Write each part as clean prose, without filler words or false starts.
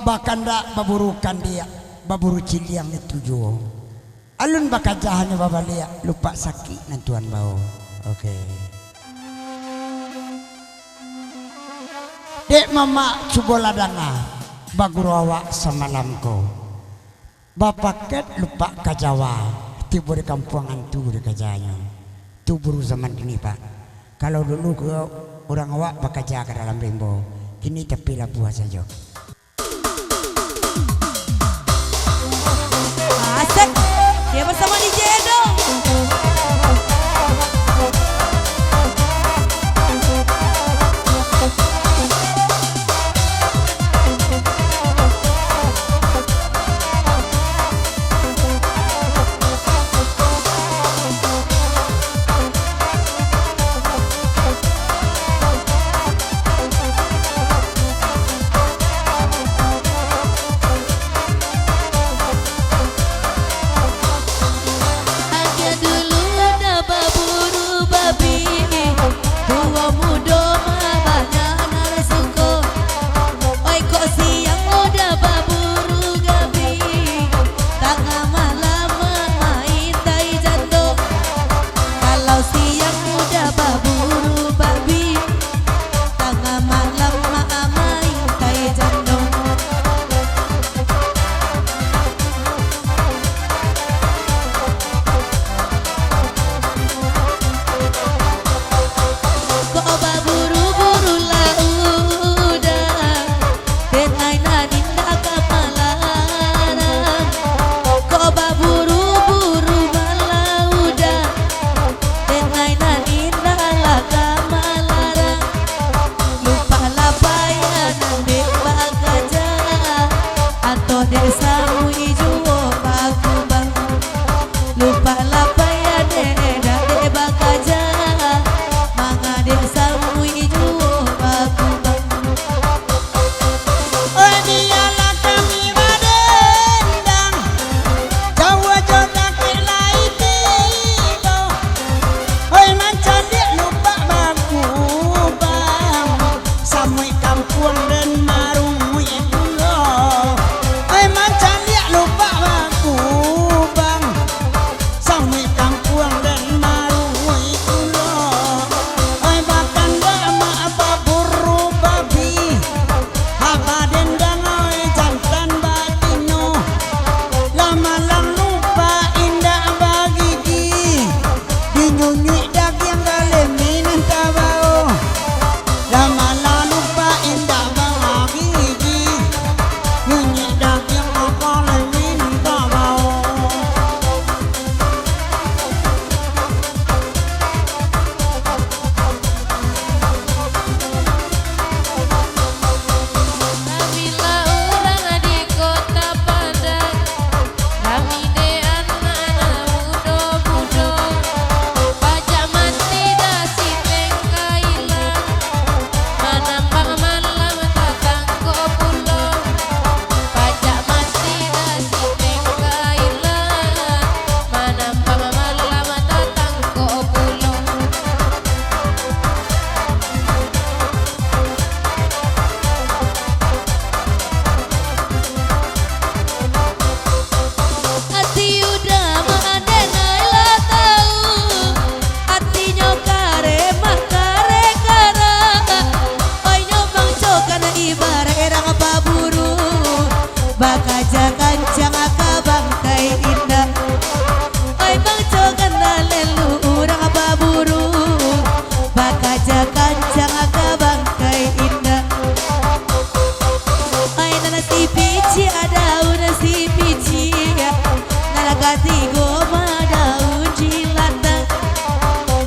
bahkan dak baburukan dia baburu ciliang itu jo alun bakajahannya babalia lupa sakit nantuan bau. Oke. Dek mama cuboladanga bagurawa semalamko bapak ket lupa kajawa tiba di kampungan tu di kajanya tu buru zaman ini pak. Kalau dulu ke orang awak bakaja ke dalam rimbo kini tepilah buah saja. Asik dia bersama DJ Edo.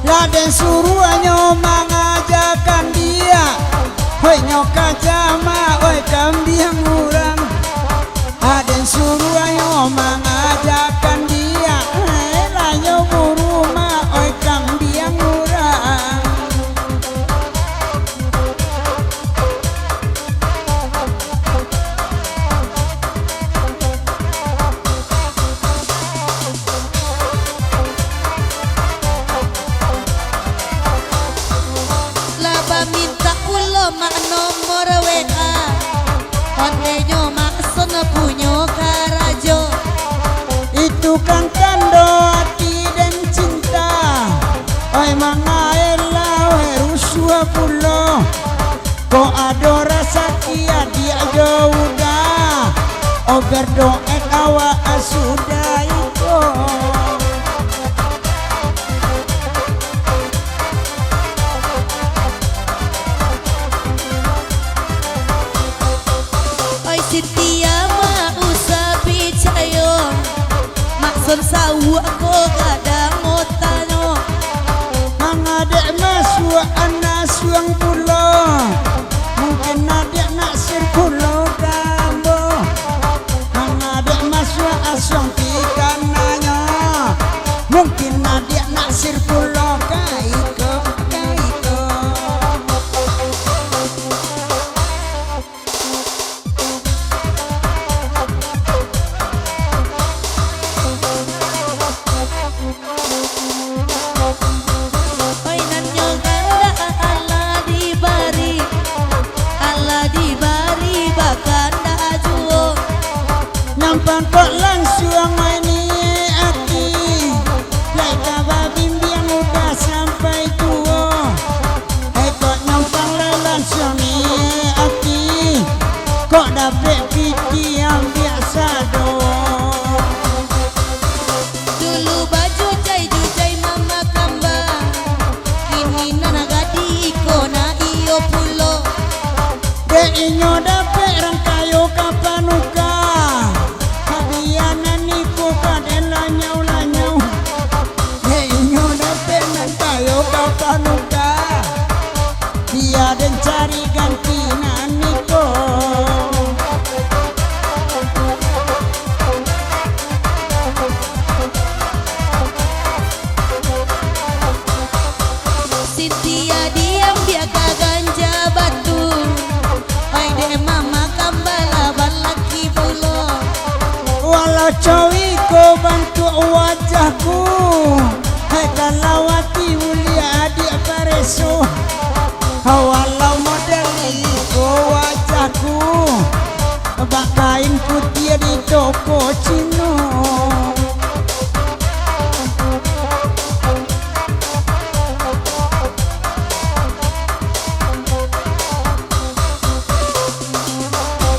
Raden Suruhanyo mengajarkan dia, hoi nyoka jama, hoi kambiang urang. Raden Suruhanyo mengajarkan dia, lanyo buruma, hoi kambiang urang. Minta ulo mak nomor WA, kontenyo mak maksona punyo karajo. Itu kan kando hati dan cinta. Oi mangaela oi rusua pulo. Ko ado rasa kia dia jauh dah. O berdoa kawa sudah iko. Oi Sintia ma usah picayo. Maksud sawu aku kadang motano. Mangadek masua anak suang pulo. Mungkin adek nak sir pulo gambo. Mangadek masua asong pikananya. Mungkin adek nak sir pulo kaiko kaiko. Oi nanyo ganda ala di bari bakanda ajuo. Nampan kok langsung ini hati. Lai kabar bimbing udah sampai tua. Kok nampan langsung ini hati. Kok dapet piti yang biasa doang. Dulu baju jai mama kamba. Kini nana gadi iko na iyo pulo. Dek inyo dapet rangkayo kapanuka. Hadiana niku kadela nyau-lanyau. Dek inyo dapet rangkayo kapanuka. Dia dan cari ganti naniko. Sintia diam dia kaganja batu. Oi de mama kambala balaki pulo. Walau cowiko bantu wajahku. Hai kalawati mulia adik pareso. Walau modeliko wajahku. Bak kain putih di toko Cino.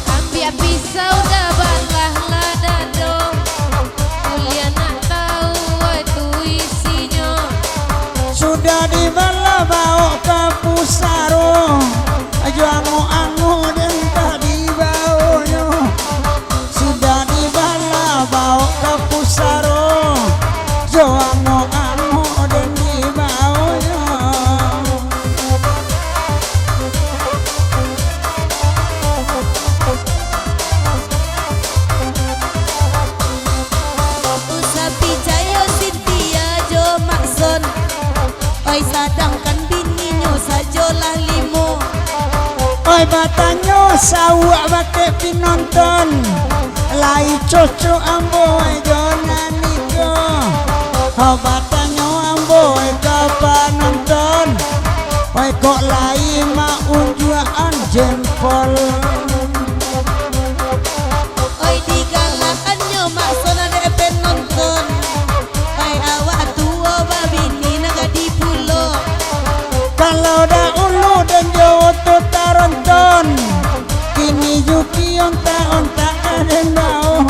Ambil pisau dah balah ladado. Kuliah nak tahu itu isinya. Sudah dibala bawa ke pusaro. Angu-angu dan tadi baunya. Sudah dibala bawa ke pusaro. Angu-angu dan dibaunya. Usah picayo Sintia jo makson. Oi sadangkan bininya sajolah limo. Oi batanyo sawak bake pinonton. Lai coco ambo jona niko. Oh batanyo ambo kapan nonton. Oi kok lai ma unjuan jempol. Oi digalakannya maksona depen nonton. Oi awak tua babini naga di pulo. Kalau dah ulu dan Jawa tu taronton. Kini Yuki onta ada bau.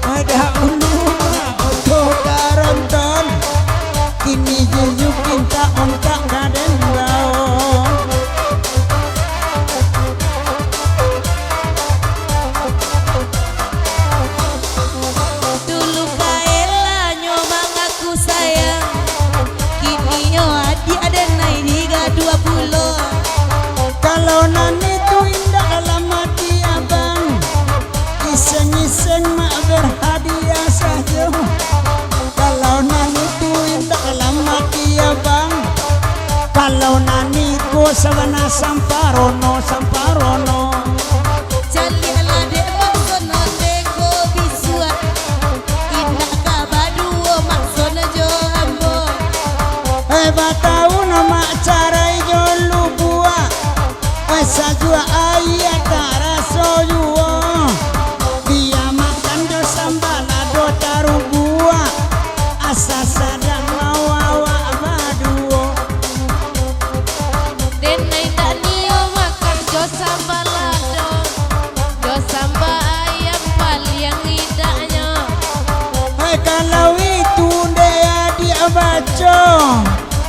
Ada ulu tu taronton. Kini Yuki onta ada bau. Dulu kaela nyomang aku sayang. Kini yo adi ada naik hingga 20. Kalau nani tu indah dalam hati abang. Iseng-iseng mak berhadiah saja. Kalau nani tu indah dalam hati abang. Kalau nani ku sawana samparono. Jalilah dek maksona deko bisua. Indah kabaduo maksona jo ambo. Batau nama carai jolu buah. Asa jua ayat tara sojuo.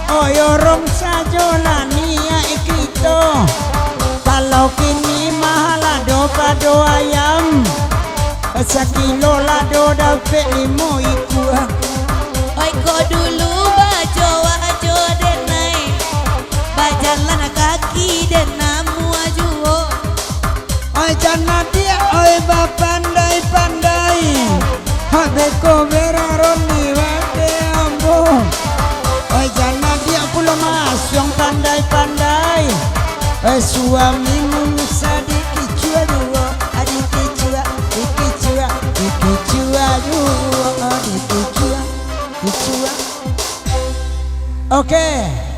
Oyorong sajolani ya ikito. Kalau kini mahal do ayam. Sekilo lado dapat 5 ikut. Oi ko dulu bajo wajo denai bajalan kaki den namu ajuo. Oi jana dia oi pandai habe ko beraron ni wate ambo. Oi jana dia pula mas yang pandai suamimu sadiki cua dua adiki cua dua adiki cua. Oke.